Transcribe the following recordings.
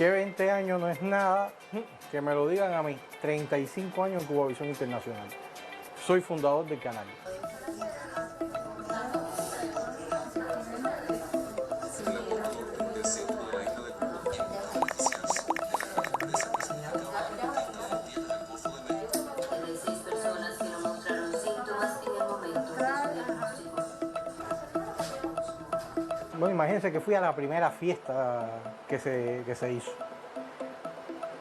Que 20 años no es nada, que me lo digan a mí. 35 años en Cubavisión Internacional. Soy fundador del canal. Bueno, imagínense que fui a la primera fiesta que se hizo.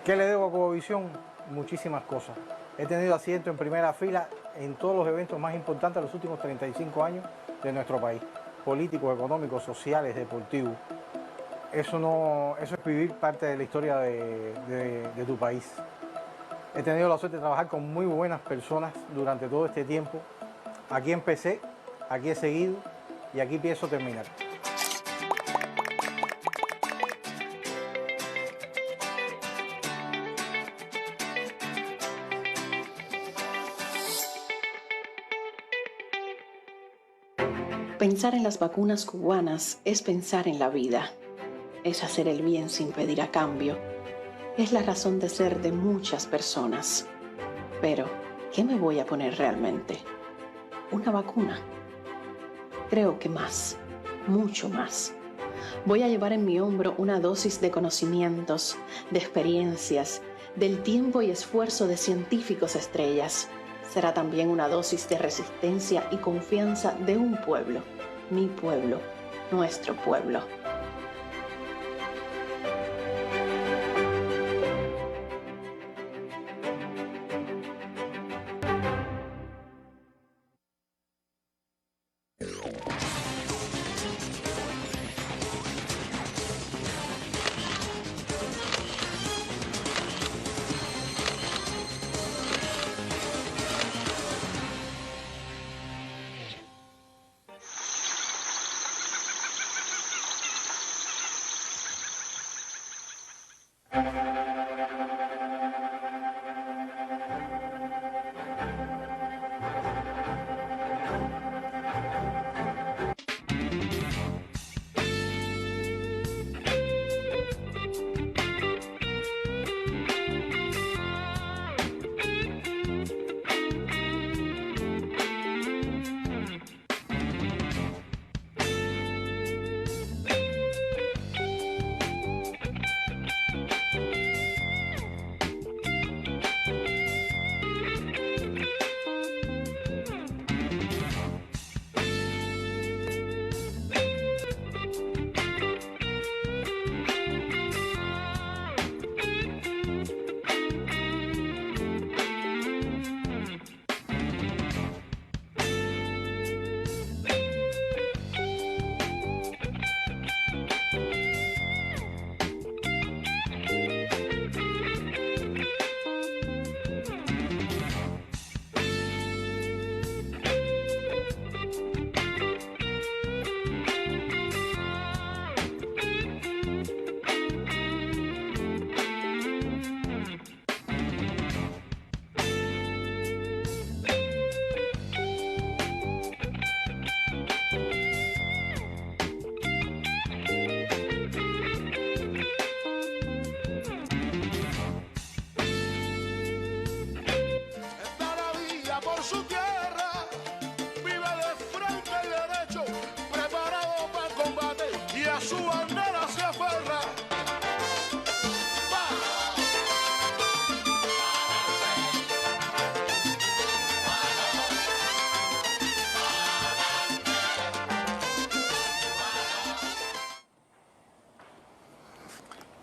¿Qué le debo a Cubavisión? Muchísimas cosas. He tenido asiento en primera fila en todos los eventos más importantes de los últimos 35 años de nuestro país. Políticos, económicos, sociales, deportivos. Eso es vivir parte de la historia de tu país. He tenido la suerte de trabajar con muy buenas personas durante todo este tiempo. Aquí empecé, aquí he seguido y aquí pienso terminar. Pensar en las vacunas cubanas es pensar en la vida, es hacer el bien sin pedir a cambio, es la razón de ser de muchas personas. Pero, ¿qué me voy a poner realmente? ¿Una vacuna? Creo que más, mucho más. Voy a llevar en mi hombro una dosis de conocimientos, de experiencias, del tiempo y esfuerzo de científicos estrellas. Será también una dosis de resistencia y confianza de un pueblo, mi pueblo, nuestro pueblo. Su tierra, vive de frente y derecho, preparado para el combate y a su bandera se aferra.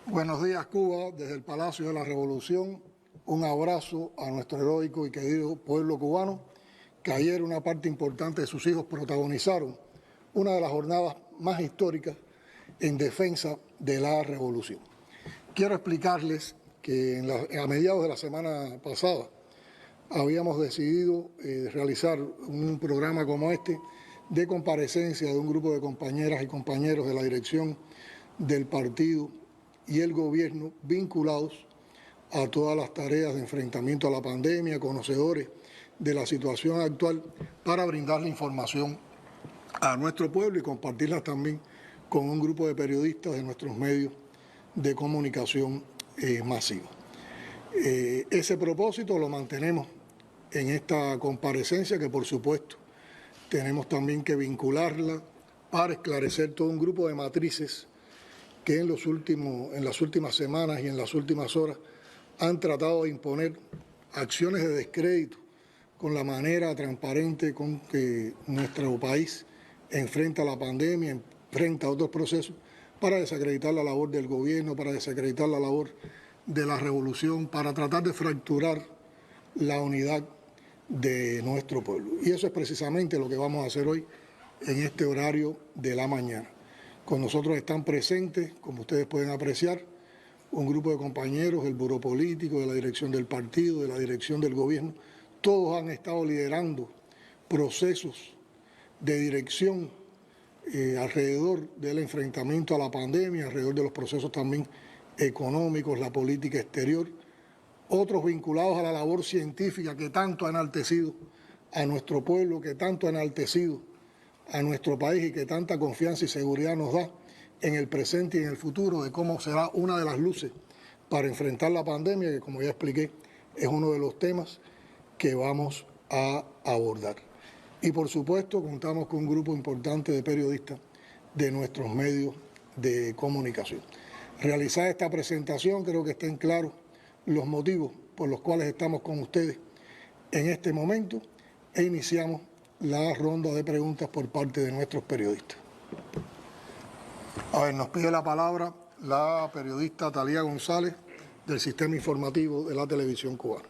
Buenos días, Cuba, desde el Palacio de la Revolución. Un abrazo a nuestro heroico y querido pueblo cubano, que ayer una parte importante de sus hijos protagonizaron una de las jornadas más históricas en defensa de la revolución. Quiero explicarles que a mediados de la semana pasada habíamos decidido realizar un programa como este de comparecencia de un grupo de compañeras y compañeros de la dirección del partido y el gobierno vinculados a todas las tareas de enfrentamiento a la pandemia, conocedores de la situación actual, para brindarle información a nuestro pueblo y compartirla también con un grupo de periodistas de nuestros medios de comunicación masiva. Ese propósito lo mantenemos en esta comparecencia, que por supuesto tenemos también que vincularla para esclarecer todo un grupo de matrices que en las últimas semanas y en las últimas horas han tratado de imponer acciones de descrédito con la manera transparente con que nuestro país enfrenta la pandemia, enfrenta otros procesos, para desacreditar la labor del gobierno, para desacreditar la labor de la revolución, para tratar de fracturar la unidad de nuestro pueblo. Y eso es precisamente lo que vamos a hacer hoy en este horario de la mañana. Con nosotros están presentes, como ustedes pueden apreciar, un grupo de compañeros del Buró Político, de la dirección del partido, de la dirección del gobierno. Todos han estado liderando procesos de dirección alrededor del enfrentamiento a la pandemia, alrededor de los procesos también económicos, la política exterior, otros vinculados a la labor científica que tanto ha enaltecido a nuestro pueblo, que tanto ha enaltecido a nuestro país y que tanta confianza y seguridad nos da en el presente y en el futuro de cómo será una de las luces para enfrentar la pandemia, que como ya expliqué es uno de los temas que vamos a abordar. Y por supuesto contamos con un grupo importante de periodistas de nuestros medios de comunicación. Realizada esta presentación, creo que estén claros los motivos por los cuales estamos con ustedes en este momento e iniciamos la ronda de preguntas por parte de nuestros periodistas. A ver, nos pide la palabra la periodista Talía González del Sistema Informativo de la Televisión Cubana.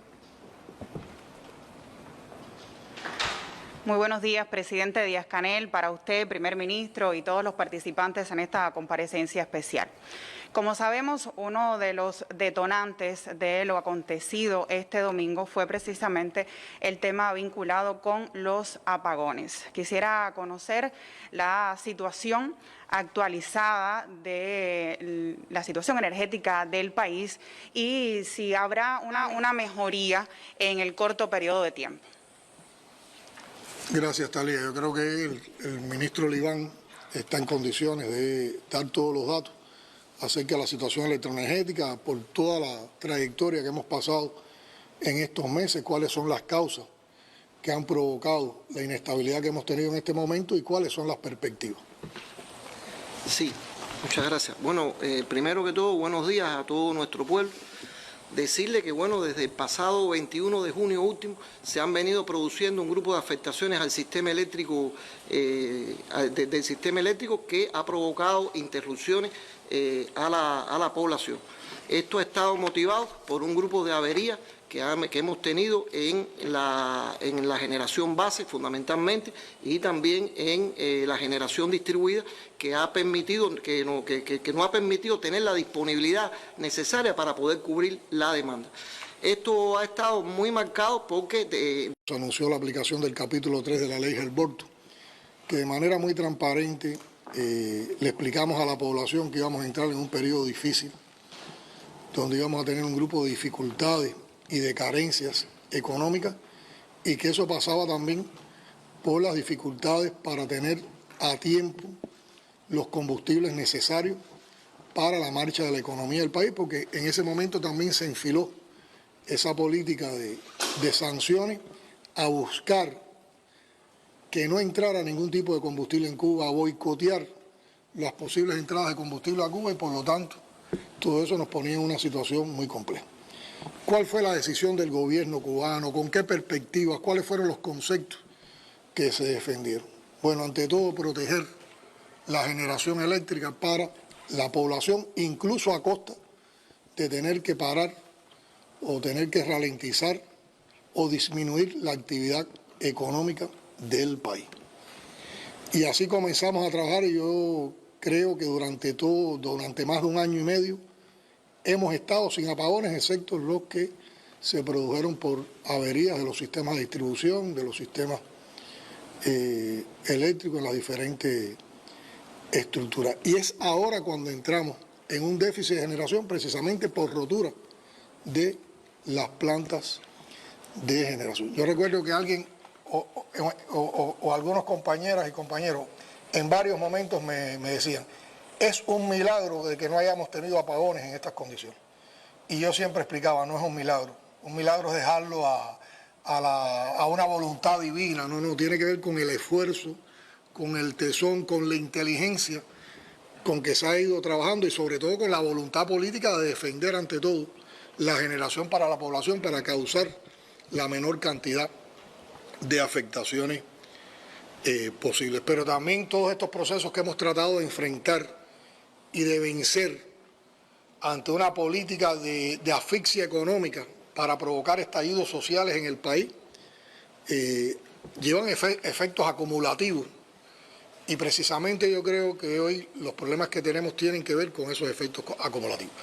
Muy buenos días, presidente Díaz-Canel, para usted, primer ministro y todos los participantes en esta comparecencia especial. Como sabemos, uno de los detonantes de lo acontecido este domingo fue precisamente el tema vinculado con los apagones. Quisiera conocer la situación actualizada de la situación energética del país y si habrá una mejoría en el corto periodo de tiempo. Gracias, Talía. Yo creo que el ministro Libán está en condiciones de dar todos los datos acerca de la situación electroenergética por toda la trayectoria que hemos pasado en estos meses, cuáles son las causas que han provocado la inestabilidad que hemos tenido en este momento y cuáles son las perspectivas. Sí, muchas gracias. Bueno, primero que todo, buenos días a todo nuestro pueblo. Decirle que, bueno, desde el pasado 21 de junio último se han venido produciendo un grupo de afectaciones al sistema eléctrico, del sistema eléctrico que ha provocado interrupciones a la población. Esto ha estado motivado por un grupo de averías que hemos tenido en la generación base fundamentalmente y también en la generación distribuida que no ha permitido tener la disponibilidad necesaria para poder cubrir la demanda. Esto ha estado muy marcado porque se anunció la aplicación del capítulo 3 de la ley Gelborto, que de manera muy transparente le explicamos a la población que íbamos a entrar en un periodo difícil, donde íbamos a tener un grupo de dificultades y de carencias económicas y que eso pasaba también por las dificultades para tener a tiempo los combustibles necesarios para la marcha de la economía del país, porque en ese momento también se enfiló esa política de sanciones a buscar que no entrara ningún tipo de combustible en Cuba, a boicotear las posibles entradas de combustible a Cuba y por lo tanto todo eso nos ponía en una situación muy compleja. ¿Cuál fue la decisión del gobierno cubano? ¿Con qué perspectivas? ¿Cuáles fueron los conceptos que se defendieron? Bueno, ante todo, proteger la generación eléctrica para la población, incluso a costa de tener que parar o tener que ralentizar o disminuir la actividad económica del país. Y así comenzamos a trabajar y yo creo que durante más de un año y medio, hemos estado sin apagones, excepto los que se produjeron por averías de los sistemas de distribución, de los sistemas eléctricos en las diferentes estructuras. Y es ahora cuando entramos en un déficit de generación precisamente por rotura de las plantas de generación. Yo recuerdo que alguien o algunos compañeras y compañeros en varios momentos me decían, Es un milagro de que no hayamos tenido apagones en estas condiciones. Y yo siempre explicaba, no es un milagro. Un milagro es dejarlo a una voluntad divina, no, tiene que ver con el esfuerzo, con el tesón, con la inteligencia con que se ha ido trabajando y sobre todo con la voluntad política de defender ante todo la generación para la población para causar la menor cantidad de afectaciones posibles. Pero también todos estos procesos que hemos tratado de enfrentar y de vencer ante una política de asfixia económica para provocar estallidos sociales en el país, llevan efectos acumulativos. Y precisamente yo creo que hoy los problemas que tenemos tienen que ver con esos efectos acumulativos.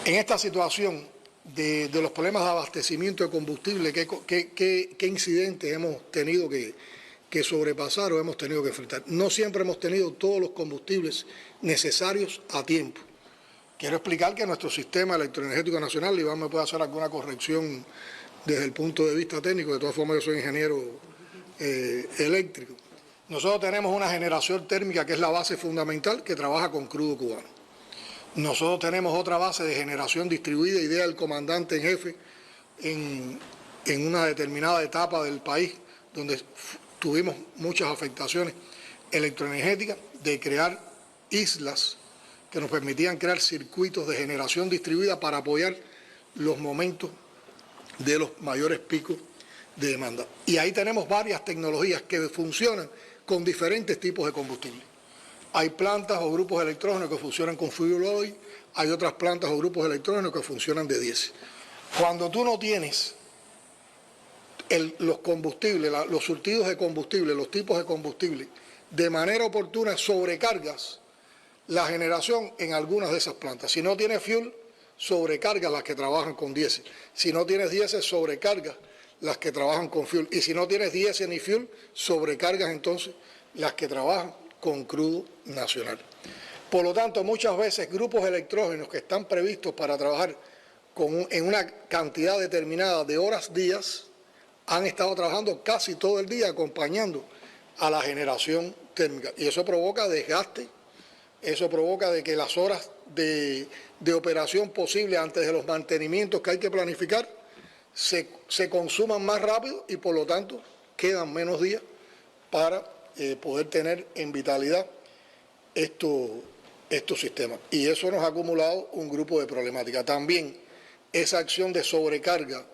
En esta situación de los problemas de abastecimiento de combustible, ¿qué incidentes hemos tenido que sobrepasar o hemos tenido que enfrentar? No siempre hemos tenido todos los combustibles necesarios a tiempo. Quiero explicar que nuestro sistema electroenergético nacional, Iván me puede hacer alguna corrección desde el punto de vista técnico, de todas formas yo soy ingeniero eléctrico. Nosotros tenemos una generación térmica que es la base fundamental que trabaja con crudo cubano. Nosotros tenemos otra base de generación distribuida, idea del comandante en jefe, en una determinada etapa del país donde tuvimos muchas afectaciones electroenergéticas, de crear islas que nos permitían crear circuitos de generación distribuida para apoyar los momentos de los mayores picos de demanda. Y ahí tenemos varias tecnologías que funcionan con diferentes tipos de combustible. Hay plantas o grupos electrógenos que funcionan con fuel oil, hay otras plantas o grupos electrógenos que funcionan de diésel. Cuando tú no tienes los combustibles, los surtidos de combustible, los tipos de combustible, de manera oportuna sobrecargas la generación en algunas de esas plantas. Si no tienes fuel, sobrecargas las que trabajan con diésel. Si no tienes diésel, sobrecargas las que trabajan con fuel. Y si no tienes diésel ni fuel, sobrecargas entonces las que trabajan con crudo nacional. Por lo tanto, muchas veces grupos electrógenos que están previstos para trabajar en una cantidad determinada de horas, días, han estado trabajando casi todo el día acompañando a la generación térmica. Y eso provoca desgaste, eso provoca de que las horas de operación posible antes de los mantenimientos que hay que planificar se consuman más rápido y por lo tanto quedan menos días para poder tener en vitalidad estos sistemas. Y eso nos ha acumulado un grupo de problemáticas. También esa acción de sobrecarga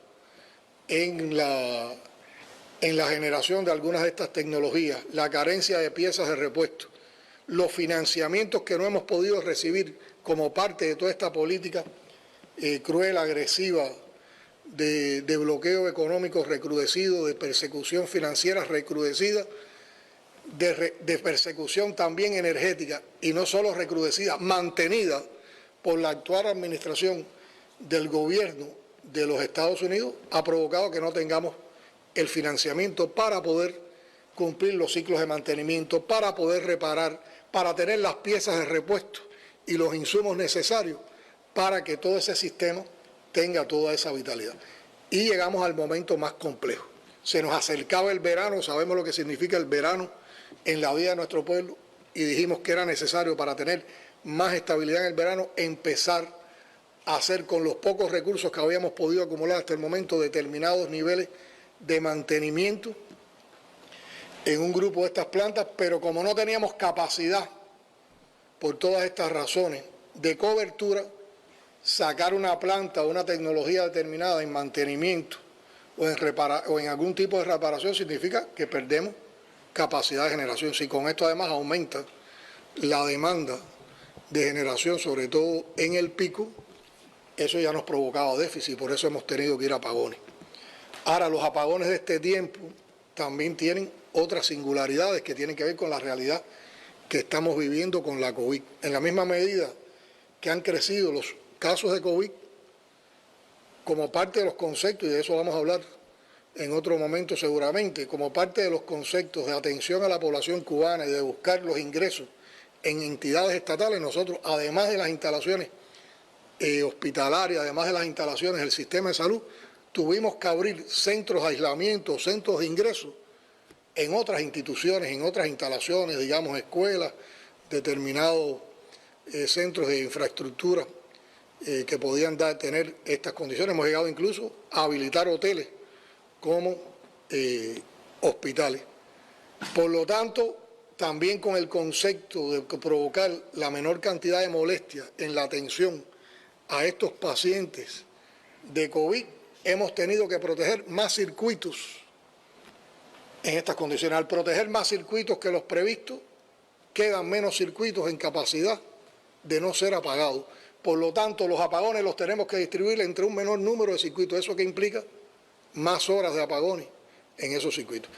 en la generación de algunas de estas tecnologías, la carencia de piezas de repuesto, los financiamientos que no hemos podido recibir como parte de toda esta política cruel, agresiva, de bloqueo económico recrudecido, de persecución financiera recrudecida, de persecución también energética, y no solo recrudecida, mantenida por la actual administración del gobierno de los Estados Unidos, ha provocado que no tengamos el financiamiento para poder cumplir los ciclos de mantenimiento, para poder reparar, para tener las piezas de repuesto y los insumos necesarios para que todo ese sistema tenga toda esa vitalidad. Y llegamos al momento más complejo. Se nos acercaba el verano, sabemos lo que significa el verano en la vida de nuestro pueblo, y dijimos que era necesario para tener más estabilidad en el verano empezar a hacer con los pocos recursos que habíamos podido acumular hasta el momento determinados niveles de mantenimiento en un grupo de estas plantas, pero como no teníamos capacidad por todas estas razones de cobertura, sacar una planta o una tecnología determinada en mantenimiento o en algún tipo de reparación significa que perdemos capacidad de generación. Si con esto además aumenta la demanda de generación, sobre todo en el pico, eso ya nos provocaba déficit, por eso hemos tenido que ir a apagones. Ahora, los apagones de este tiempo también tienen otras singularidades que tienen que ver con la realidad que estamos viviendo con la COVID. En la misma medida que han crecido los casos de COVID, como parte de los conceptos, y de eso vamos a hablar en otro momento seguramente, como parte de los conceptos de atención a la población cubana y de buscar los ingresos en entidades estatales, nosotros, además de las instalaciones hospitalarias, además de las instalaciones del sistema de salud, tuvimos que abrir centros de aislamiento, centros de ingresos en otras instituciones, en otras instalaciones, digamos escuelas, determinados centros de infraestructura que podían tener estas condiciones. Hemos llegado incluso a habilitar hoteles como hospitales. Por lo tanto, también con el concepto de provocar la menor cantidad de molestia en la atención a estos pacientes de COVID, hemos tenido que proteger más circuitos en estas condiciones. Al proteger más circuitos que los previstos, quedan menos circuitos en capacidad de no ser apagados. Por lo tanto, los apagones los tenemos que distribuir entre un menor número de circuitos. ¿Eso qué implica? Más horas de apagones en esos circuitos.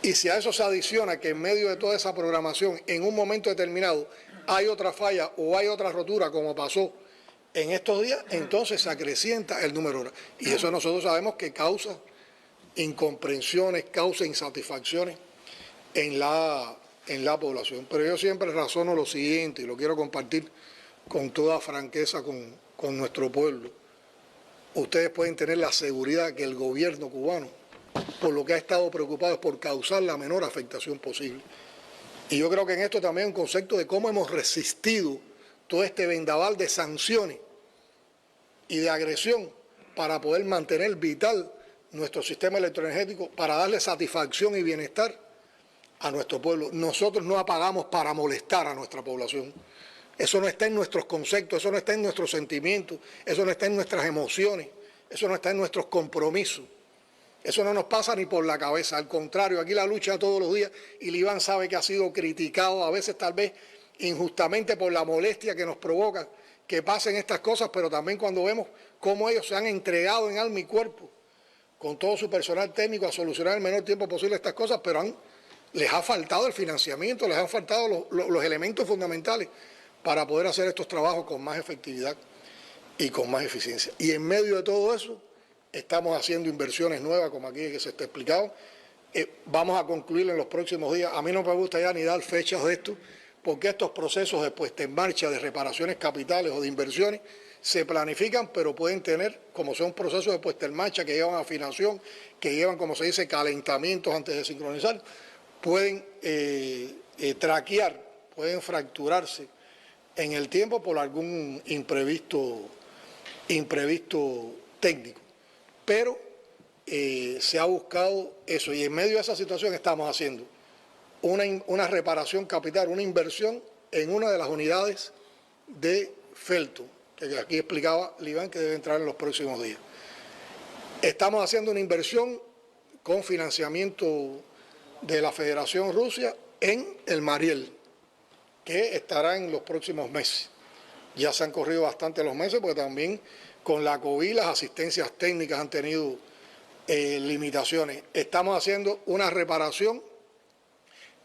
Y si a eso se adiciona que en medio de toda esa programación, en un momento determinado, hay otra falla o hay otra rotura, como pasó en estos días, entonces se acrecienta el número de horas. Y eso nosotros sabemos que causa incomprensiones, causa insatisfacciones en la población. Pero yo siempre razono lo siguiente, y lo quiero compartir con toda franqueza con nuestro pueblo. Ustedes pueden tener la seguridad que el gobierno cubano, por lo que ha estado preocupado, es por causar la menor afectación posible. Y yo creo que en esto también hay un concepto de cómo hemos resistido todo este vendaval de sanciones y de agresión para poder mantener vital nuestro sistema electroenergético, para darle satisfacción y bienestar a nuestro pueblo. Nosotros no apagamos para molestar a nuestra población. Eso no está en nuestros conceptos, eso no está en nuestros sentimientos, eso no está en nuestras emociones, eso no está en nuestros compromisos. Eso no nos pasa ni por la cabeza. Al contrario, aquí la lucha todos los días, y el Iván sabe que ha sido criticado, a veces tal vez injustamente, por la molestia que nos provoca que pasen estas cosas, pero también cuando vemos cómo ellos se han entregado en alma y cuerpo con todo su personal técnico a solucionar en el menor tiempo posible estas cosas, pero les ha faltado el financiamiento, les han faltado los elementos fundamentales para poder hacer estos trabajos con más efectividad y con más eficiencia. Y en medio de todo eso, estamos haciendo inversiones nuevas, como aquí que se está explicado. Vamos a concluir en los próximos días. A mí no me gusta ya ni dar fechas de esto, porque estos procesos de puesta en marcha de reparaciones capitales o de inversiones se planifican, pero pueden tener, como son procesos de puesta en marcha que llevan afinación, que llevan, como se dice, calentamientos antes de sincronizar, pueden traquear, pueden fracturarse en el tiempo por algún imprevisto técnico. Pero se ha buscado eso, y en medio de esa situación estamos haciendo una reparación capital, una inversión en una de las unidades de Felton, que aquí explicaba Iván que debe entrar en los próximos días. Estamos haciendo una inversión con financiamiento de la Federación Rusia en el Mariel, que estará en los próximos meses. Ya se han corrido bastante los meses, porque también con la COVID las asistencias técnicas han tenido limitaciones. Estamos haciendo una reparación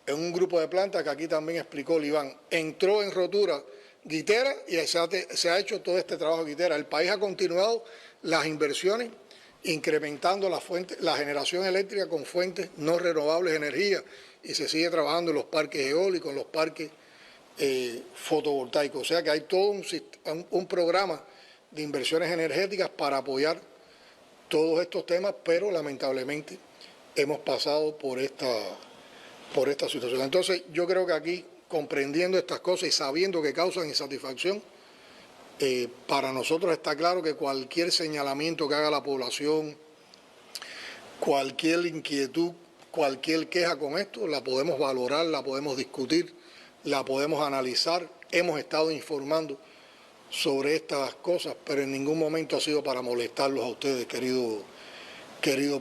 en un grupo de plantas que aquí también explicó Iván. Entró en rotura Guitera y se ha hecho todo este trabajo de Guitera. El país ha continuado las inversiones, incrementando la generación eléctrica con fuentes no renovables de energía, y se sigue trabajando en los parques eólicos, en los parques fotovoltaicos. O sea que hay todo un programa de inversiones energéticas para apoyar todos estos temas, pero lamentablemente hemos pasado por esta situación. Entonces yo creo que aquí, comprendiendo estas cosas y sabiendo que causan insatisfacción, para nosotros está claro que cualquier señalamiento que haga la población, cualquier inquietud, cualquier queja con esto, la podemos valorar, la podemos discutir, la podemos analizar. Hemos estado informando sobre estas cosas, pero en ningún momento ha sido para molestarlos a ustedes, querido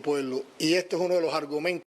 pueblo. Y este es uno de los argumentos